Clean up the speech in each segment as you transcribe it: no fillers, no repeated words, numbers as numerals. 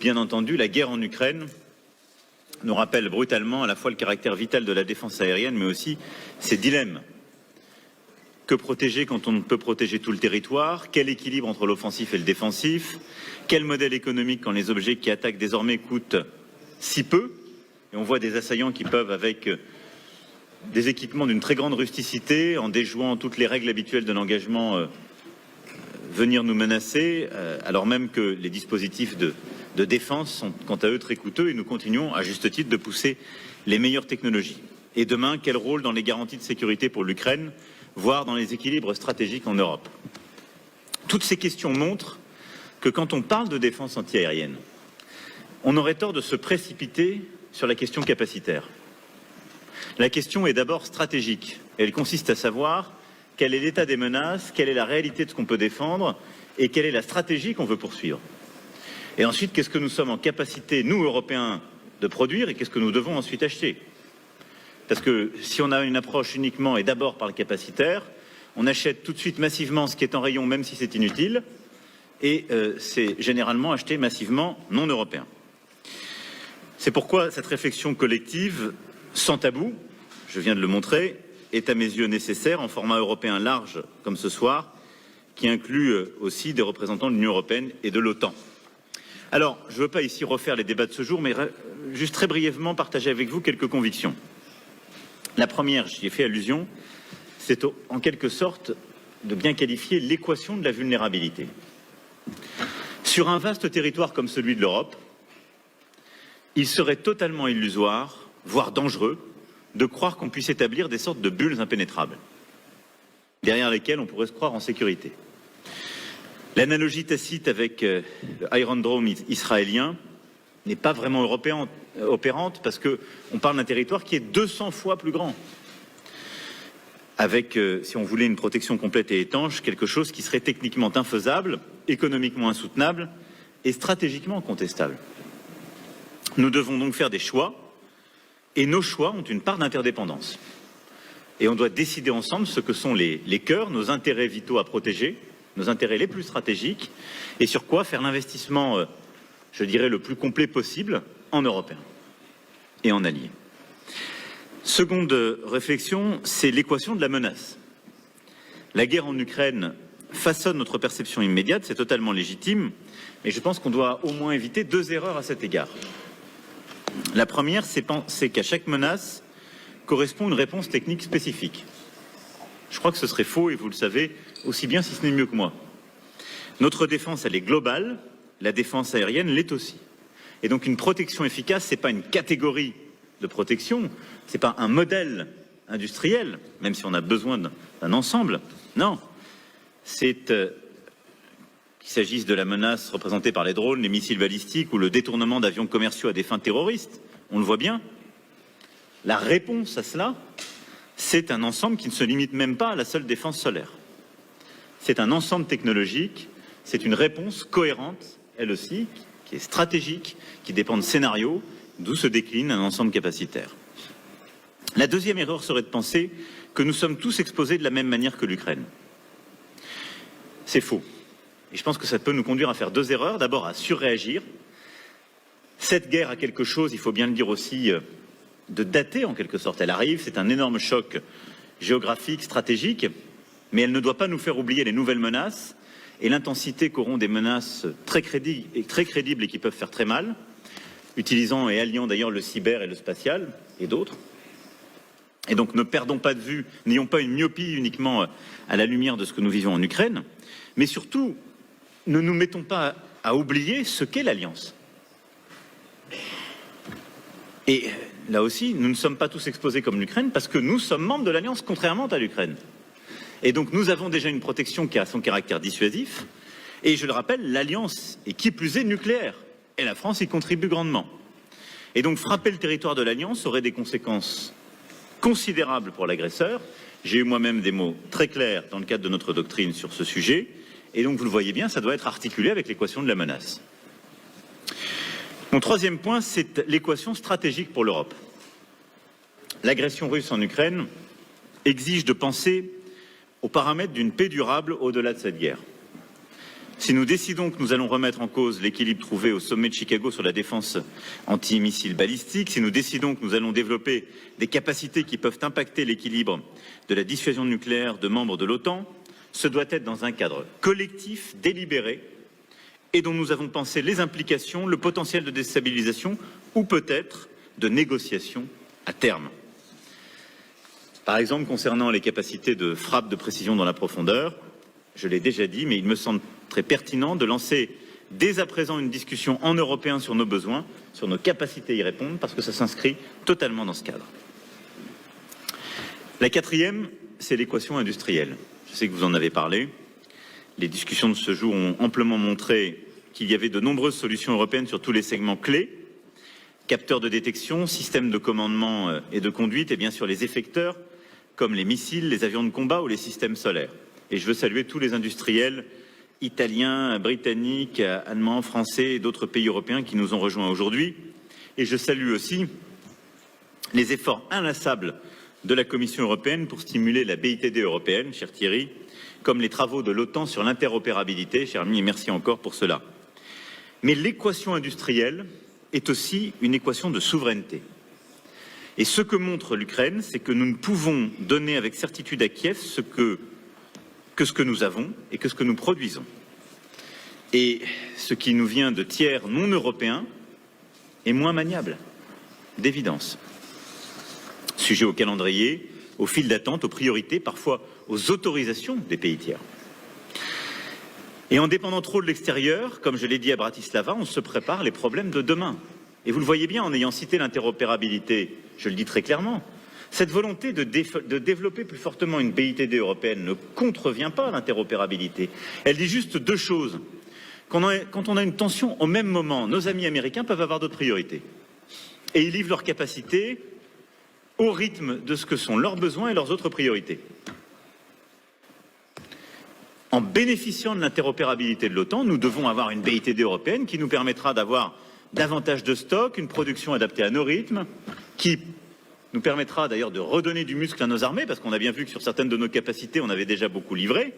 bien entendu, la guerre en Ukraine nous rappelle brutalement à la fois le caractère vital de la défense aérienne, mais aussi ses dilemmes. Que protéger quand on ne peut protéger tout le territoire? Quel équilibre entre l'offensif et le défensif? Quel modèle économique quand les objets qui attaquent désormais coûtent si peu? Et on voit des assaillants qui peuvent, avec des équipements d'une très grande rusticité, en déjouant toutes les règles habituelles de l'engagement, venir nous menacer, alors même que les dispositifs de défense sont quant à eux très coûteux et nous continuons à juste titre de pousser les meilleures technologies. Et demain, quel rôle dans les garanties de sécurité pour l'Ukraine, voire dans les équilibres stratégiques en Europe? Toutes ces questions montrent que quand on parle de défense antiaérienne, on aurait tort de se précipiter sur la question capacitaire. La question est d'abord stratégique. Elle consiste à savoir quel est l'état des menaces, quelle est la réalité de ce qu'on peut défendre et quelle est la stratégie qu'on veut poursuivre. Et ensuite, qu'est-ce que nous sommes en capacité, nous, Européens, de produire et qu'est-ce que nous devons ensuite acheter? Parce que si on a une approche uniquement et d'abord par le capacitaire, on achète tout de suite massivement ce qui est en rayon, même si c'est inutile, et c'est généralement acheté massivement non européen. C'est pourquoi cette réflexion collective, sans tabou, je viens de le montrer, est à mes yeux nécessaire en format européen large, comme ce soir, qui inclut aussi des représentants de l'Union européenne et de l'OTAN. Alors, je ne veux pas ici refaire les débats de ce jour, mais juste très brièvement partager avec vous quelques convictions. La première, j'y ai fait allusion, c'est en quelque sorte de bien qualifier l'équation de la vulnérabilité. Sur un vaste territoire comme celui de l'Europe, il serait totalement illusoire, voire dangereux, de croire qu'on puisse établir des sortes de bulles impénétrables, derrière lesquelles on pourrait se croire en sécurité. L'analogie tacite avec le Iron Dome israélien n'est pas vraiment opérante parce qu'on parle d'un territoire qui est 200 fois plus grand, avec, si on voulait une protection complète et étanche, quelque chose qui serait techniquement infaisable, économiquement insoutenable et stratégiquement contestable. Nous devons donc faire des choix, et nos choix ont une part d'interdépendance. Et on doit décider ensemble ce que sont les cœurs, nos intérêts vitaux à protéger, nos intérêts les plus stratégiques, et sur quoi faire l'investissement, je dirais, le plus complet possible en Européens et en alliés. Seconde réflexion, c'est l'équation de la menace. La guerre en Ukraine façonne notre perception immédiate, c'est totalement légitime, mais je pense qu'on doit au moins éviter 2 erreurs à cet égard. La première, c'est qu'à chaque menace correspond une réponse technique spécifique. Je crois que ce serait faux, et vous le savez aussi bien, si ce n'est mieux que moi. Notre défense, elle est globale, la défense aérienne l'est aussi. Et donc une protection efficace, ce n'est pas une catégorie de protection, ce n'est pas un modèle industriel, même si on a besoin d'un ensemble. Non, c'est qu'il s'agisse de la menace représentée par les drones, les missiles balistiques ou le détournement d'avions commerciaux à des fins terroristes, on le voit bien. La réponse à cela, c'est un ensemble qui ne se limite même pas à la seule défense solaire. C'est un ensemble technologique, c'est une réponse cohérente, elle aussi, qui est stratégique, qui dépend de scénarios, d'où se décline un ensemble capacitaire. La deuxième erreur serait de penser que nous sommes tous exposés de la même manière que l'Ukraine. C'est faux. Et je pense que ça peut nous conduire à faire 2 erreurs. D'abord, à surréagir. Cette guerre a quelque chose, il faut bien le dire aussi, de daté en quelque sorte. Elle arrive, c'est un énorme choc géographique, stratégique, mais elle ne doit pas nous faire oublier les nouvelles menaces et l'intensité qu'auront des menaces très crédibles et qui peuvent faire très mal, utilisant et alliant d'ailleurs le cyber et le spatial et d'autres. Et donc ne perdons pas de vue, n'ayons pas une myopie uniquement à la lumière de ce que nous vivons en Ukraine, mais surtout, ne nous mettons pas à oublier ce qu'est l'Alliance. Et là aussi, nous ne sommes pas tous exposés comme l'Ukraine parce que nous sommes membres de l'Alliance contrairement à l'Ukraine. Et donc nous avons déjà une protection qui a son caractère dissuasif. Et je le rappelle, l'Alliance est qui plus est nucléaire. Et la France y contribue grandement. Et donc frapper le territoire de l'Alliance aurait des conséquences considérables pour l'agresseur. J'ai eu moi-même des mots très clairs dans le cadre de notre doctrine sur ce sujet. Et donc, vous le voyez bien, ça doit être articulé avec l'équation de la menace. Mon troisième point, c'est l'équation stratégique pour l'Europe. L'agression russe en Ukraine exige de penser aux paramètres d'une paix durable au-delà de cette guerre. Si nous décidons que nous allons remettre en cause l'équilibre trouvé au sommet de Chicago sur la défense anti-missiles balistiques, si nous décidons que nous allons développer des capacités qui peuvent impacter l'équilibre de la dissuasion nucléaire de membres de l'OTAN, ce doit être dans un cadre collectif, délibéré, et dont nous avons pensé les implications, le potentiel de déstabilisation ou peut-être de négociation à terme. Par exemple, concernant les capacités de frappe de précision dans la profondeur, je l'ai déjà dit, mais il me semble très pertinent de lancer dès à présent une discussion en européen sur nos besoins, sur nos capacités à y répondre, parce que ça s'inscrit totalement dans ce cadre. La quatrième, c'est l'équation industrielle. Je sais que vous en avez parlé. Les discussions de ce jour ont amplement montré qu'il y avait de nombreuses solutions européennes sur tous les segments clés, capteurs de détection, systèmes de commandement et de conduite, et bien sûr les effecteurs, comme les missiles, les avions de combat ou les systèmes solaires. Et je veux saluer tous les industriels italiens, britanniques, allemands, français et d'autres pays européens qui nous ont rejoints aujourd'hui. Et je salue aussi les efforts inlassables de la Commission européenne pour stimuler la BITD européenne, cher Thierry, comme les travaux de l'OTAN sur l'interopérabilité, cher ami, et merci encore pour cela. Mais l'équation industrielle est aussi une équation de souveraineté. Et ce que montre l'Ukraine, c'est que nous ne pouvons donner avec certitude à Kiev ce que nous avons et que ce que nous produisons. Et ce qui nous vient de tiers non européens est moins maniable, d'évidence. Sujet au calendrier, au fil d'attente, aux priorités, parfois aux autorisations des pays tiers. Et en dépendant trop de l'extérieur, comme je l'ai dit à Bratislava, on se prépare les problèmes de demain. Et vous le voyez bien en ayant cité l'interopérabilité, je le dis très clairement, cette volonté de développer plus fortement une BITD européenne ne contrevient pas à l'interopérabilité. Elle dit juste deux choses. Quand on a une tension au même moment, nos amis américains peuvent avoir d'autres priorités. Et ils livrent leurs capacités au rythme de ce que sont leurs besoins et leurs autres priorités. En bénéficiant de l'interopérabilité de l'OTAN, nous devons avoir une BITD européenne qui nous permettra d'avoir davantage de stocks, une production adaptée à nos rythmes, qui nous permettra d'ailleurs de redonner du muscle à nos armées, parce qu'on a bien vu que sur certaines de nos capacités, on avait déjà beaucoup livré,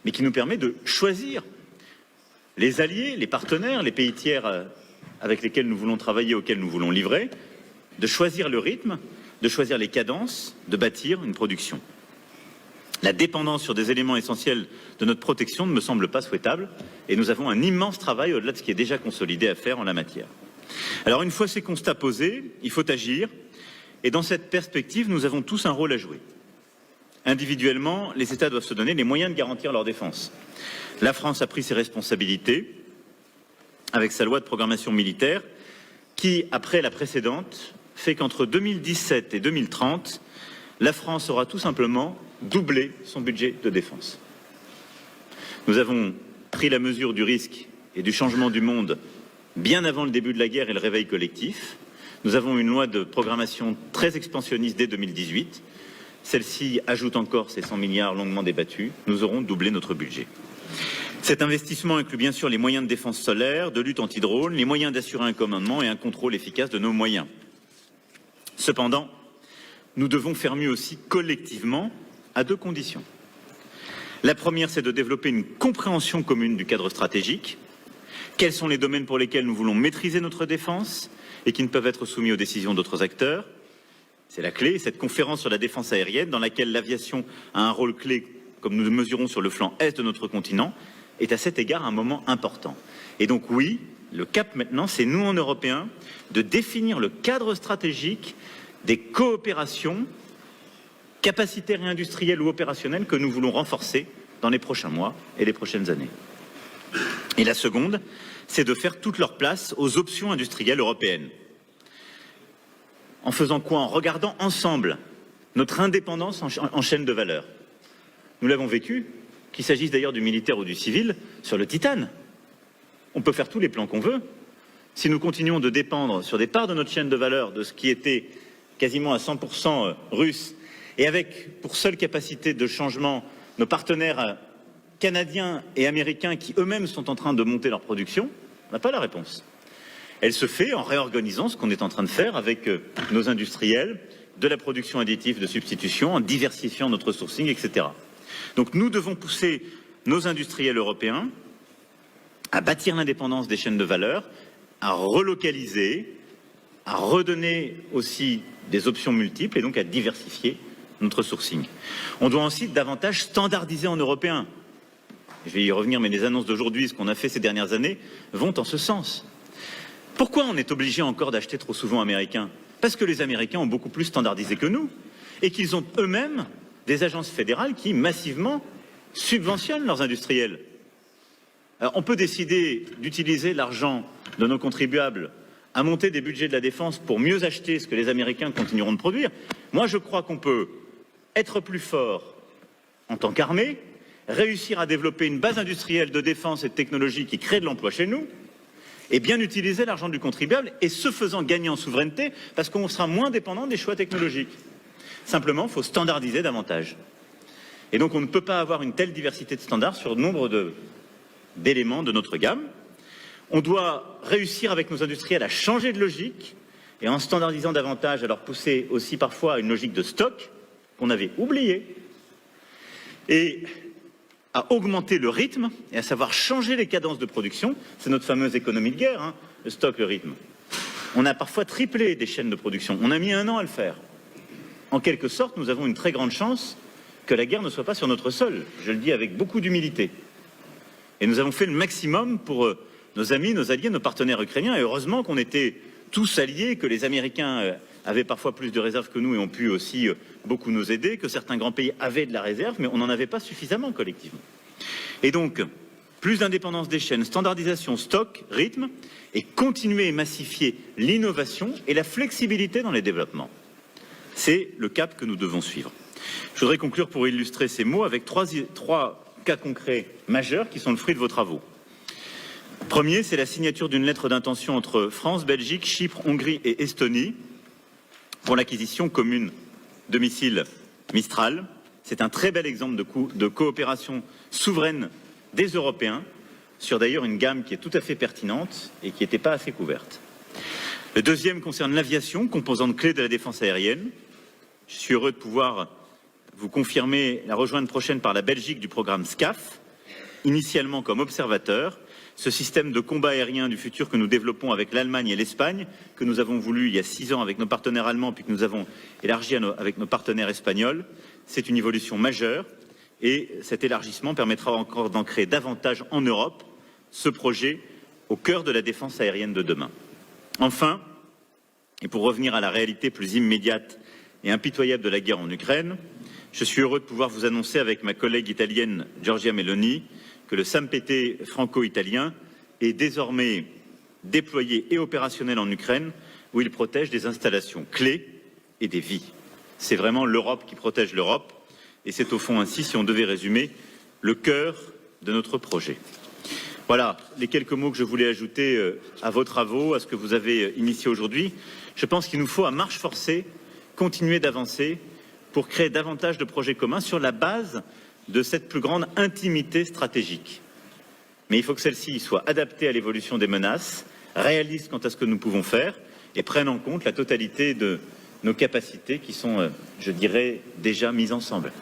mais qui nous permet de choisir les alliés, les partenaires, les pays tiers avec lesquels nous voulons travailler, auxquels nous voulons livrer, de choisir le rythme, de choisir les cadences, de bâtir une production. La dépendance sur des éléments essentiels de notre protection ne me semble pas souhaitable et nous avons un immense travail au-delà de ce qui est déjà consolidé à faire en la matière. Alors une fois ces constats posés, il faut agir et dans cette perspective, nous avons tous un rôle à jouer. Individuellement, les États doivent se donner les moyens de garantir leur défense. La France a pris ses responsabilités avec sa loi de programmation militaire qui, après la précédente, fait qu'entre 2017 et 2030, la France aura tout simplement doublé son budget de défense. Nous avons pris la mesure du risque et du changement du monde bien avant le début de la guerre et le réveil collectif. Nous avons une loi de programmation très expansionniste dès 2018. Celle-ci ajoute encore ces 100 milliards longuement débattus. Nous aurons doublé notre budget. Cet investissement inclut bien sûr les moyens de défense solaire, de lutte anti-drone, les moyens d'assurer un commandement et un contrôle efficace de nos moyens. Cependant, nous devons faire mieux aussi collectivement à deux conditions. La première, c'est de développer une compréhension commune du cadre stratégique. Quels sont les domaines pour lesquels nous voulons maîtriser notre défense et qui ne peuvent être soumis aux décisions d'autres acteurs? C'est la clé, cette conférence sur la défense aérienne dans laquelle l'aviation a un rôle clé, comme nous le mesurons sur le flanc est de notre continent, est à cet égard un moment important. Et donc oui, le cap maintenant, c'est nous en Européens de définir le cadre stratégique des coopérations capacitaires et industrielles ou opérationnelles que nous voulons renforcer dans les prochains mois et les prochaines années. Et la seconde, c'est de faire toute leur place aux options industrielles européennes. En faisant quoi? En regardant ensemble notre indépendance en chaîne de valeur. Nous l'avons vécu, qu'il s'agisse d'ailleurs du militaire ou du civil, sur le Titane. On peut faire tous les plans qu'on veut. Si nous continuons de dépendre sur des parts de notre chaîne de valeur de ce qui était quasiment à 100% russe, et avec pour seule capacité de changement nos partenaires canadiens et américains qui eux-mêmes sont en train de monter leur production, on n'a pas la réponse. Elle se fait en réorganisant ce qu'on est en train de faire avec nos industriels, de la production additive de substitution, en diversifiant notre sourcing, etc. Donc nous devons pousser nos industriels européens à bâtir l'indépendance des chaînes de valeur, à relocaliser, à redonner aussi des options multiples et donc à diversifier notre sourcing. On doit ensuite davantage standardiser en européen. Je vais y revenir, mais les annonces d'aujourd'hui, ce qu'on a fait ces dernières années, vont en ce sens. Pourquoi on est obligé encore d'acheter trop souvent américain? Parce que les Américains ont beaucoup plus standardisé que nous et qu'ils ont eux-mêmes des agences fédérales qui massivement subventionnent leurs industriels. Alors, on peut décider d'utiliser l'argent de nos contribuables à monter des budgets de la défense pour mieux acheter ce que les Américains continueront de produire. Moi, je crois qu'on peut être plus fort en tant qu'armée, réussir à développer une base industrielle de défense et de technologie qui crée de l'emploi chez nous, et bien utiliser l'argent du contribuable, et ce faisant gagner en souveraineté, parce qu'on sera moins dépendant des choix technologiques. Simplement, il faut standardiser davantage. Et donc, on ne peut pas avoir une telle diversité de standards sur nombre d'éléments de notre gamme. On doit réussir avec nos industriels à changer de logique, et en standardisant davantage, à leur pousser aussi parfois à une logique de stock qu'on avait oubliée, et à augmenter le rythme et à savoir changer les cadences de production. C'est notre fameuse économie de guerre, hein, le stock, le rythme. On a parfois triplé des chaînes de production. On a mis 1 an à le faire. En quelque sorte, nous avons une très grande chance que la guerre ne soit pas sur notre sol. Je le dis avec beaucoup d'humilité. Et nous avons fait le maximum pour nos amis, nos alliés, nos partenaires ukrainiens. Et heureusement qu'on était tous alliés, que les Américains avaient parfois plus de réserves que nous et ont pu aussi beaucoup nous aider, que certains grands pays avaient de la réserve, mais on n'en avait pas suffisamment collectivement. Et donc, plus d'indépendance des chaînes, standardisation, stock, rythme, et continuer et massifier l'innovation et la flexibilité dans les développements. C'est le cap que nous devons suivre. Je voudrais conclure pour illustrer ces mots avec trois cas concrets majeurs qui sont le fruit de vos travaux. Premier, c'est la signature d'une lettre d'intention entre France, Belgique, Chypre, Hongrie et Estonie pour l'acquisition commune de missiles Mistral. C'est un très bel exemple de coopération souveraine des Européens sur d'ailleurs une gamme qui est tout à fait pertinente et qui n'était pas assez couverte. Le deuxième concerne l'aviation, composante clé de la défense aérienne. Je suis heureux de pouvoir vous confirmer la rejointe prochaine par la Belgique du programme SCAF, initialement comme observateur. Ce système de combat aérien du futur que nous développons avec l'Allemagne et l'Espagne, que nous avons voulu il y a 6 ans avec nos partenaires allemands, puis que nous avons élargi avec nos partenaires espagnols, c'est une évolution majeure et cet élargissement permettra encore d'en créer davantage en Europe, ce projet au cœur de la défense aérienne de demain. Enfin, et pour revenir à la réalité plus immédiate et impitoyable de la guerre en Ukraine, je suis heureux de pouvoir vous annoncer avec ma collègue italienne Giorgia Meloni que le SAMPT franco-italien est désormais déployé et opérationnel en Ukraine, où il protège des installations clés et des vies. C'est vraiment l'Europe qui protège l'Europe, et c'est au fond ainsi, si on devait résumer, le cœur de notre projet. Voilà les quelques mots que je voulais ajouter à vos travaux, à ce que vous avez initié aujourd'hui. Je pense qu'il nous faut, à marche forcée, continuer d'avancer pour créer davantage de projets communs sur la base de cette plus grande intimité stratégique. Mais il faut que celle-ci soit adaptée à l'évolution des menaces, réaliste quant à ce que nous pouvons faire et prenne en compte la totalité de nos capacités qui sont, je dirais, déjà mises ensemble.